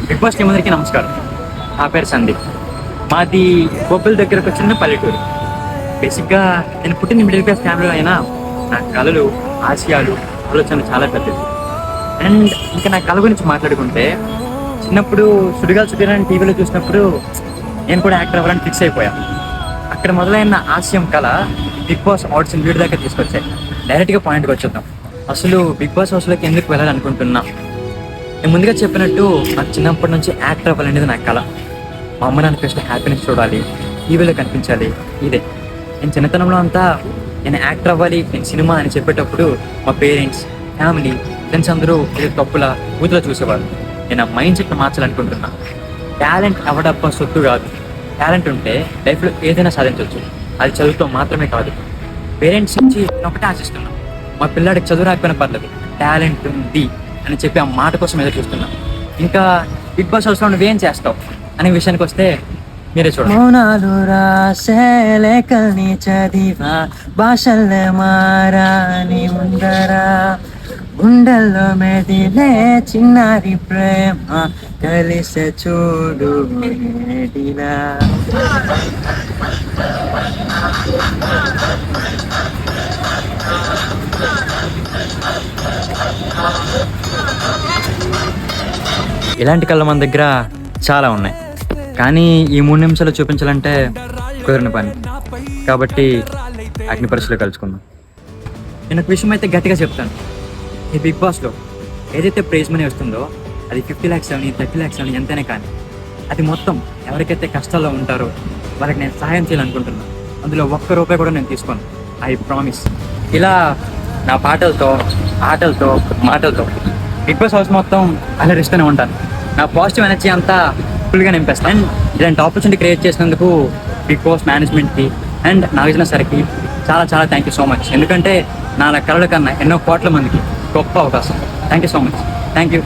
Big boss team అందరికీ నమస్కారం. నా పేరు సందీప్. మాది బొబ్బిల దగ్గర ఒక చిన్న పల్లెటూరు. బేసిక్గా నేను పుట్టిన మిడిల్ క్లాస్ ఫ్యామిలీలో అయినా నా కళలు, ఆశయాలు, ఆలోచనలు చాలా పెద్దది. అండ్ ఇంకా నా కళ గురించి మాట్లాడుకుంటే చిన్నప్పుడు సుడిగాలు సుడిగాలని టీవీలో చూసినప్పుడు నేను కూడా యాక్టర్ అవ్వాలని ఫిక్స్ అయిపోయాను. అక్కడ మొదలైన ఆశయం కళ బిగ్ బాస్ ఆడిషన్ వీడి దాకా తీసుకొచ్చాయి. డైరెక్ట్గా పాయింట్కి వచ్చేద్దాం. అసలు బిగ్ బాస్ హౌస్లోకి ఎందుకు వెళ్ళాలనుకుంటున్నా? నేను ముందుగా చెప్పినట్టు నాకు చిన్నప్పటి నుంచి యాక్టర్ అవ్వాలనేది నా కళ. మా అమ్మ నాన్న ఫస్ట్ హ్యాపీనెస్ చూడాలి, టీవీలో కనిపించాలి, ఇదే. నేను చిన్నతనంలో అంతా నేను యాక్టర్ అవ్వాలి, నేను సినిమా అని చెప్పేటప్పుడు మా పేరెంట్స్, ఫ్యామిలీ, ఫ్రెండ్స్ అందరూ ఏదో తప్పుల కూతులో చూసేవారు. నేను ఆ మైండ్ సెట్ని మార్చాలనుకుంటున్నా. టాలెంట్ అవ్వడప్ప సొత్తు కాదు. టాలెంట్ ఉంటే లైఫ్లో ఏదైనా సాధించవచ్చు. అది చదువుతో మాత్రమే కాదు. పేరెంట్స్ నుంచి నేను ఒకటే ఆశిస్తున్నాను, మా పిల్లాడికి చదువు రాకపోయినా పర్లేదు, టాలెంట్ ఉంది అని చెప్పి ఆ మాట కోసం ఏదో చూస్తున్నా. ఇంకా బిగ్ బాస్ హౌస్లో నువ్వేం చేస్తావు అనే విషయానికి వస్తే మీరే చూడండి. మౌనాలు రాసే లేఖని చదివా, భాషల్లే మారాని ముందరా, గుండెల్లో మెదిలే చిన్నారి ప్రేమ కలిసే చూడు నేటిలా. ఇలాంటి కళ్ళ మన దగ్గర చాలా ఉన్నాయి, కానీ ఈ 3 నిమిషాలు చూపించాలంటే కుదిరిన పని. కాబట్టి అగ్ని పరీక్షలో కలుసుకుందాం. నేను ఒక విషయం అయితే గట్టిగా చెప్తాను. ఈ బిగ్ బాస్లో ఏదైతే ప్రైజ్ మనీ వస్తుందో అది 50 lakhs అని 30 lakhs అని ఎంతైనా కానీ అది మొత్తం ఎవరికైతే కష్టాల్లో ఉంటారో వాళ్ళకి నేను సహాయం చేయాలనుకుంటున్నాను. అందులో ₹1 కూడా నేను తీసుకోను. I promise. ఇలా నా పాటలతో, ఆటలతో, మాటలతో బిగ్ బాస్ హౌస్ మొత్తం అలరిస్తూనే ఉంటాను. నా పాజిటివ్ ఎనర్జీ అంతా ఫుల్గా నింపేస్తాను. అండ్ ఇలాంటి ఆపర్చునిటీ క్రియేట్ చేసినందుకు బిగ్ బాస్ మేనేజ్మెంట్కి అండ్ నాగార్జున సార్కి చాలా చాలా థ్యాంక్ యూ సో మచ్. ఎందుకంటే నా కళల కన్నా ఎన్నో కోట్ల మందికి గొప్ప అవకాశం. Thank you so much. Thank you.